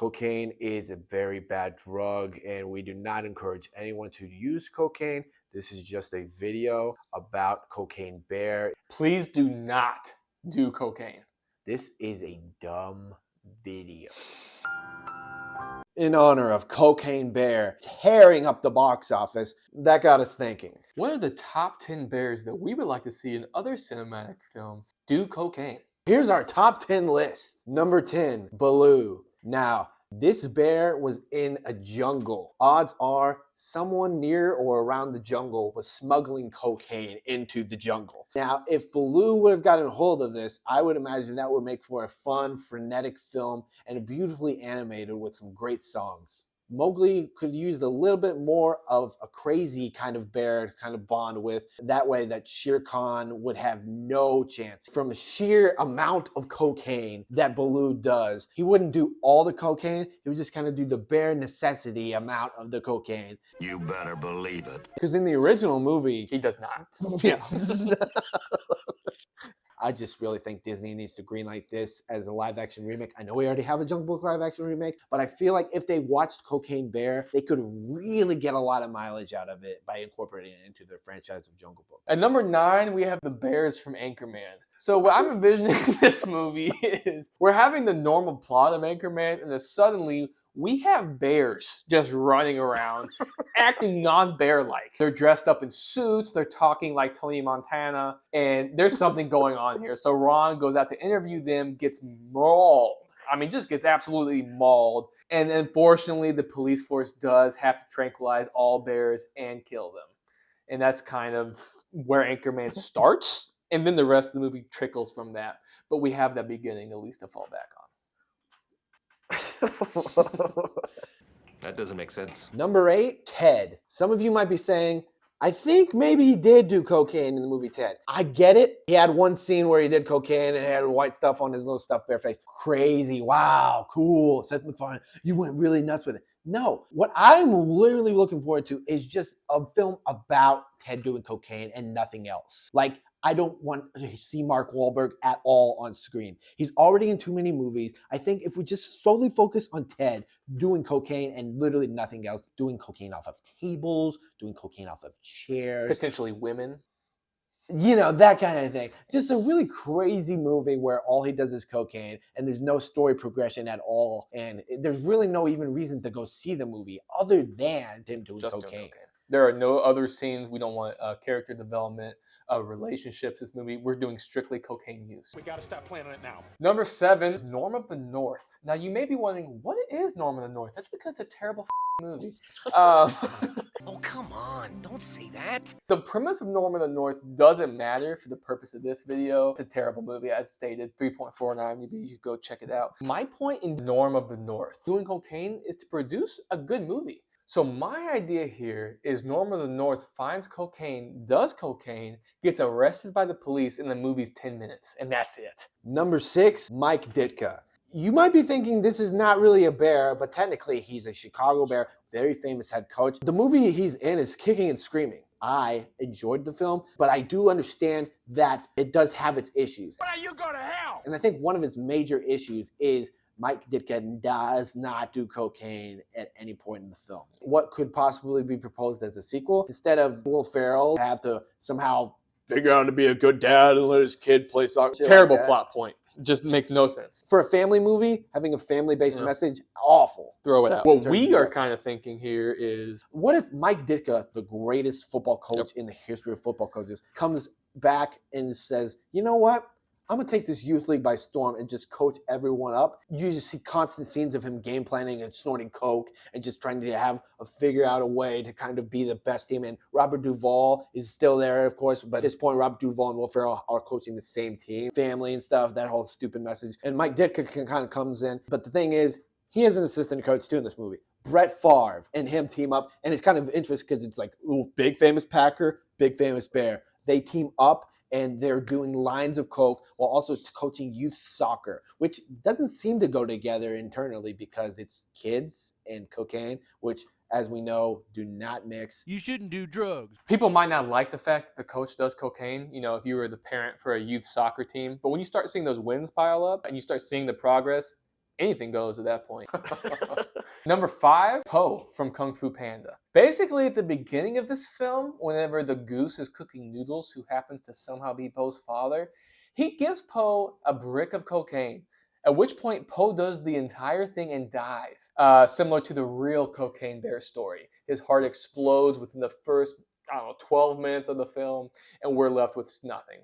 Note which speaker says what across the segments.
Speaker 1: Cocaine is a very bad drug, and we do not encourage anyone to use cocaine. This is just a video about Cocaine Bear.
Speaker 2: Please do not do cocaine.
Speaker 1: This is a dumb video.
Speaker 3: In honor of Cocaine Bear tearing up the box office, that got us thinking.
Speaker 2: What are the top 10 bears that we would like to see in other cinematic films do cocaine?
Speaker 3: Here's our top 10 list. Number 10, Baloo. Now, this bear was in a jungle. Odds are someone near or around the jungle was smuggling cocaine into the jungle. Now, if Baloo would have gotten hold of this, I would imagine that would make for a fun, frenetic film and beautifully animated with some great songs. Mowgli could use a little bit more of a crazy kind of bear to kind of bond with. That way that Shere Khan would have no chance. From a sheer amount of cocaine that Baloo does, he wouldn't do all the cocaine. He would just kind of do the bare necessity amount of the cocaine.
Speaker 4: You better believe it.
Speaker 3: Because in the original movie,
Speaker 2: He does not.
Speaker 3: yeah. I just really think Disney needs to greenlight this as a live-action remake. I know we already have a Jungle Book live-action remake, but I feel like if they watched Cocaine Bear, they could really get a lot of mileage out of it by incorporating it into their franchise of Jungle Book.
Speaker 2: At number 9, we have the bears from Anchorman. So what I'm envisioning in this movie is we're having the normal plot of Anchorman, and then suddenly we have bears just running around, acting non-bear-like. They're dressed up in suits, they're talking like Tony Montana, and there's something going on here. So Ron goes out to interview them, gets mauled. I mean, just gets absolutely mauled. And unfortunately, the police force does have to tranquilize all bears and kill them. And that's kind of where Anchorman starts, and then the rest of the movie trickles from that. But we have that beginning at least to fall back on.
Speaker 5: That doesn't make sense.
Speaker 3: Number 8, Ted. Some of you might be saying, I think maybe he did do cocaine in the movie Ted. I get it. He had one scene where he did cocaine and had white stuff on his little stuffed bear face. Crazy. Wow. Cool. Seth MacFarlane, you went really nuts with it. No. What I'm literally looking forward to is just a film about Ted doing cocaine and nothing else. Like, I don't want to see Mark Wahlberg at all on screen. He's already in too many movies. I think if we just solely focus on Ted doing cocaine and literally nothing else, doing cocaine off of tables, doing cocaine off of chairs.
Speaker 2: Potentially women.
Speaker 3: You know, that kind of thing. Just a really crazy movie where all he does is cocaine and there's no story progression at all. And there's really no even reason to go see the movie other than him doing cocaine.
Speaker 2: There are no other scenes. We don't want character development, relationships. This movie, we're doing strictly cocaine use.
Speaker 6: We gotta stop playing on it now.
Speaker 2: Number 7, Norm of the North. Now, you may be wondering, what is Norm of the North? That's because it's a terrible movie.
Speaker 4: Oh, come on. Don't say that.
Speaker 2: The premise of Norm of the North doesn't matter for the purpose of this video. It's a terrible movie, as stated. 3.4 on IMDb. You should go check it out. My point in Norm of the North, doing cocaine, is to produce a good movie. So my idea here is Norm of the North finds cocaine, does cocaine, gets arrested by the police in the movie's 10 minutes, and that's it.
Speaker 3: Number 6, Mike Ditka. You might be thinking this is not really a bear, but technically he's a Chicago Bear, very famous head coach. The movie he's in is Kicking and Screaming. I enjoyed the film, but I do understand that it does have its issues.
Speaker 6: But you go to hell!
Speaker 3: And I think one of its major issues is Mike Ditka does not do cocaine at any point in the film. What could possibly be proposed as a sequel? Instead of Will Ferrell have to somehow figure out to be a good dad and let his kid play soccer.
Speaker 2: Terrible plot point. Just makes no sense.
Speaker 3: For a family movie, having a family-based message, awful.
Speaker 2: Throw it out. What we are kind of thinking here is,
Speaker 3: what if Mike Ditka, the greatest football coach in the history of football coaches, comes back and says, you know what? I'm going to take this youth league by storm and just coach everyone up. You just see constant scenes of him game planning and snorting coke and just trying to figure out a way to kind of be the best team. And Robert Duvall is still there, of course, but at this point, Robert Duvall and Will Ferrell are coaching the same team, family and stuff, that whole stupid message. And Mike Ditka kind of comes in. But the thing is, he has an assistant coach too in this movie. Brett Favre and him team up. And it's kind of interesting because it's like, ooh, big famous Packer, big famous Bear. They team up. And they're doing lines of coke while also coaching youth soccer, which doesn't seem to go together internally because it's kids and cocaine, which, as we know, do not mix.
Speaker 6: You shouldn't do drugs.
Speaker 2: People might not like the fact that the coach does cocaine, you know, if you were the parent for a youth soccer team. But when you start seeing those wins pile up and you start seeing the progress, anything goes at that point. Number 5, Po from Kung Fu Panda. Basically, at the beginning of this film, whenever the goose is cooking noodles, who happens to somehow be Po's father, he gives Po a brick of cocaine. At which point, Po does the entire thing and dies. Similar to the real Cocaine Bear story. His heart explodes within the first, 12 minutes of the film, and we're left with nothing.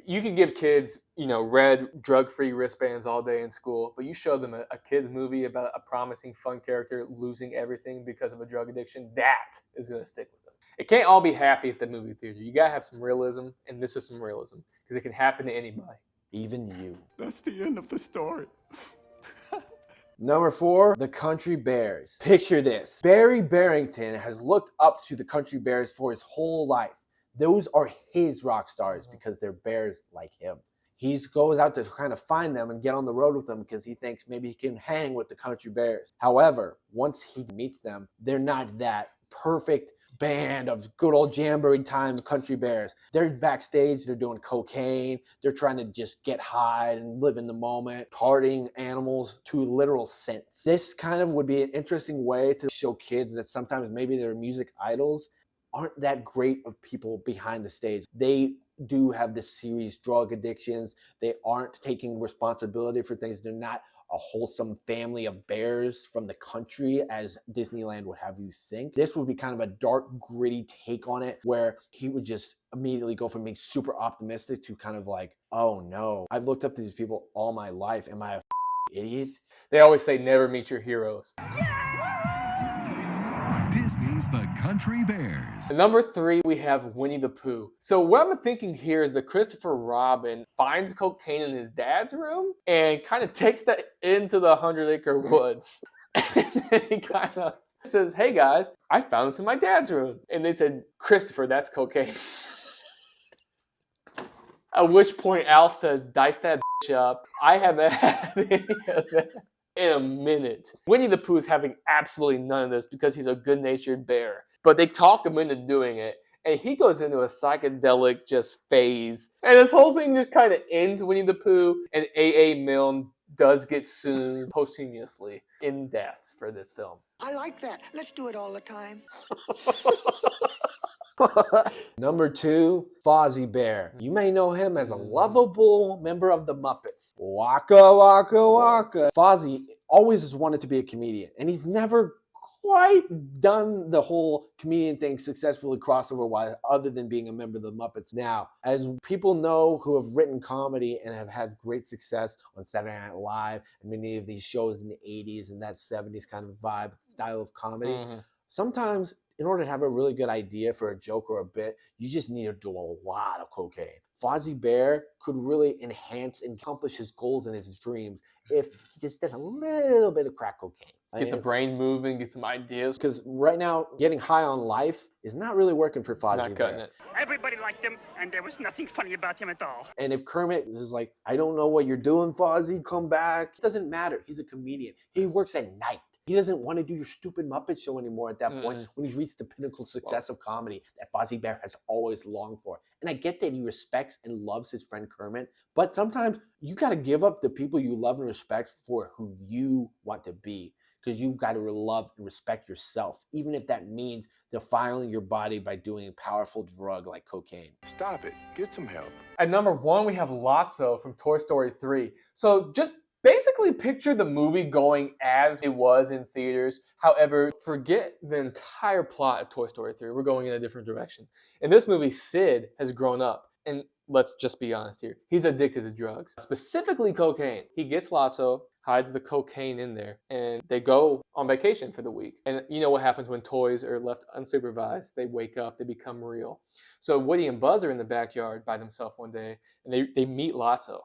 Speaker 2: You can give kids, red drug-free wristbands all day in school, but you show them a kid's movie about a promising, fun character losing everything because of a drug addiction, that is going to stick with them. It can't all be happy at the movie theater. You got to have some realism, and this is some realism, because it can happen to anybody.
Speaker 3: Even you.
Speaker 6: That's the end of the story.
Speaker 3: Number 4, the Country Bears. Picture this. Barry Barrington has looked up to the Country Bears for his whole life. Those are his rock stars because they're bears like him. He goes out to kind of find them and get on the road with them because he thinks maybe he can hang with the Country Bears. However, once he meets them, they're not that perfect band of good old jamboree time Country Bears. They're backstage, they're doing cocaine, they're trying to just get high and live in the moment, partying animals to a literal sense. This kind of would be an interesting way to show kids that sometimes maybe their music idols aren't that great of people behind the stage. They do have this serious drug addictions. They aren't taking responsibility for things. They're not a wholesome family of bears from the country as Disneyland would have you think. This would be kind of a dark, gritty take on it where he would just immediately go from being super optimistic to kind of like, oh no, I've looked up to these people all my life. Am I a idiot?
Speaker 2: They always say never meet your heroes.
Speaker 7: Disney's The Country Bears.
Speaker 2: At number 3, we have Winnie the Pooh. So what I'm thinking here is that Christopher Robin finds cocaine in his dad's room and kind of takes that into the 100-acre woods. And then he kind of says, hey guys, I found this in my dad's room. And they said, Christopher, that's cocaine. At which point Al says, dice that bitch up. I haven't had any of that in a minute. Winnie the Pooh is having absolutely none of this because he's a good-natured bear. But they talk him into doing it, and he goes into a psychedelic just phase. And this whole thing just kind of ends Winnie the Pooh, and A.A. Milne does get sued posthumously in death for this film.
Speaker 8: I like that. Let's do it all the time.
Speaker 3: Number 2, Fozzie Bear. You may know him as a lovable member of the Muppets. Waka, waka, waka. Fozzie always has wanted to be a comedian, and he's never quite done the whole comedian thing successfully crossover-wise other than being a member of the Muppets. Now, as people know who have written comedy and have had great success on Saturday Night Live and many of these shows in the 80s and that 70s kind of vibe, style of comedy, sometimes in order to have a really good idea for a joke or a bit, you just need to do a lot of cocaine. Fozzie Bear could really enhance and accomplish his goals and his dreams if he just did a little bit of crack cocaine.
Speaker 2: Get the brain moving, get some ideas.
Speaker 3: Because right now, getting high on life is not really working for Fozzie
Speaker 2: Not cutting
Speaker 3: Bear.
Speaker 2: it.
Speaker 9: Everybody liked him, and there was nothing funny about him at all.
Speaker 3: And if Kermit is like, I don't know what you're doing, Fozzie, come back. It doesn't matter. He's a comedian. He works at night. He doesn't want to do your stupid Muppet show anymore at that point when he's reached the pinnacle success of comedy that Fozzie Bear has always longed for. And I get that he respects and loves his friend Kermit, but sometimes you got to give up the people you love and respect for who you want to be, because you've got to love and respect yourself, even if that means defiling your body by doing a powerful drug like cocaine.
Speaker 6: Stop it. Get some help.
Speaker 2: At number 1, we have Lotso from Toy Story 3. So just basically picture the movie going as it was in theaters. However, forget the entire plot of Toy Story 3. We're going in a different direction. In this movie, Sid has grown up. And let's just be honest here. He's addicted to drugs, specifically cocaine. He gets Lotso, hides the cocaine in there, and they go on vacation for the week. And you know what happens when toys are left unsupervised? They wake up, they become real. So Woody and Buzz are in the backyard by themselves one day, and they meet Lotso.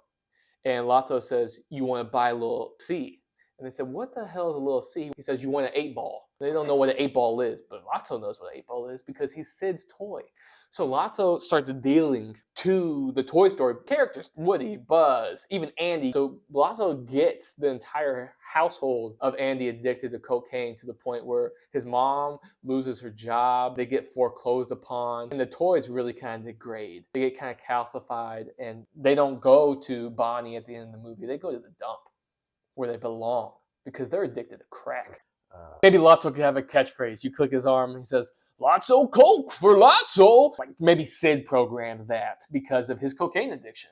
Speaker 2: And Lotso says, you want to buy a little C? And they said, what the hell is a little C? He says, you want an 8-ball. They don't know what an 8-ball is, but Lotso knows what an 8-ball is because he's Sid's toy. So Lotso starts dealing to the Toy Story characters, Woody, Buzz, even Andy. So Lotso gets the entire household of Andy addicted to cocaine to the point where his mom loses her job, they get foreclosed upon, and the toys really kind of degrade. They get kind of calcified, and they don't go to Bonnie at the end of the movie. They go to the dump where they belong because they're addicted to crack. Maybe Lotso could have a catchphrase. You click his arm and he says, Lotso Coke for Lotso. Like maybe Sid programmed that because of his cocaine addiction.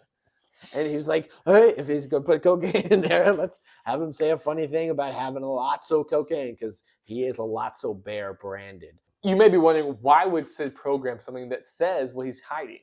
Speaker 3: And he was like, hey, if he's going to put cocaine in there, let's have him say a funny thing about having a Lotso cocaine because he is a Lotso bear branded.
Speaker 2: You may be wondering, why would Sid program something that says what he's hiding?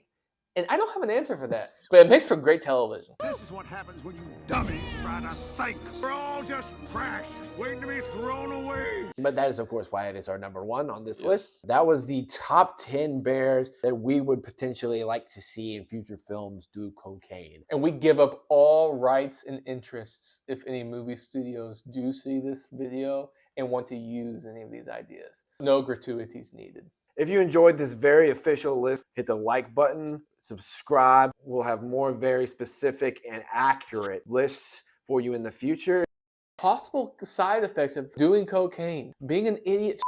Speaker 2: And I don't have an answer for that, but it makes for great television.
Speaker 6: This is what happens when you dummies try to think. We're all just trash, waiting to be thrown away.
Speaker 3: But that is, of course, why it is our number one on this list. That was the top 10 bears that we would potentially like to see in future films do cocaine.
Speaker 2: And we give up all rights and interests if any movie studios do see this video and want to use any of these ideas. No gratuities needed.
Speaker 1: If you enjoyed this very official list, hit the like button, subscribe. We'll have more very specific and accurate lists for you in the future.
Speaker 2: Possible side effects of doing cocaine, being an idiot.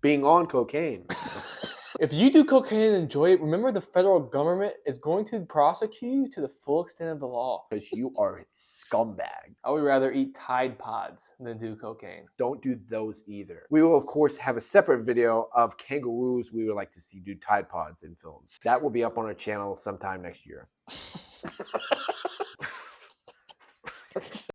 Speaker 1: Being on cocaine.
Speaker 2: If you do cocaine and enjoy it, remember the federal government is going to prosecute you to the full extent of the law.
Speaker 1: Because you are a scumbag.
Speaker 2: I would rather eat Tide Pods than do cocaine.
Speaker 1: Don't do those either. We will, of course, have a separate video of kangaroos we would like to see do Tide Pods in films. That will be up on our channel sometime next year.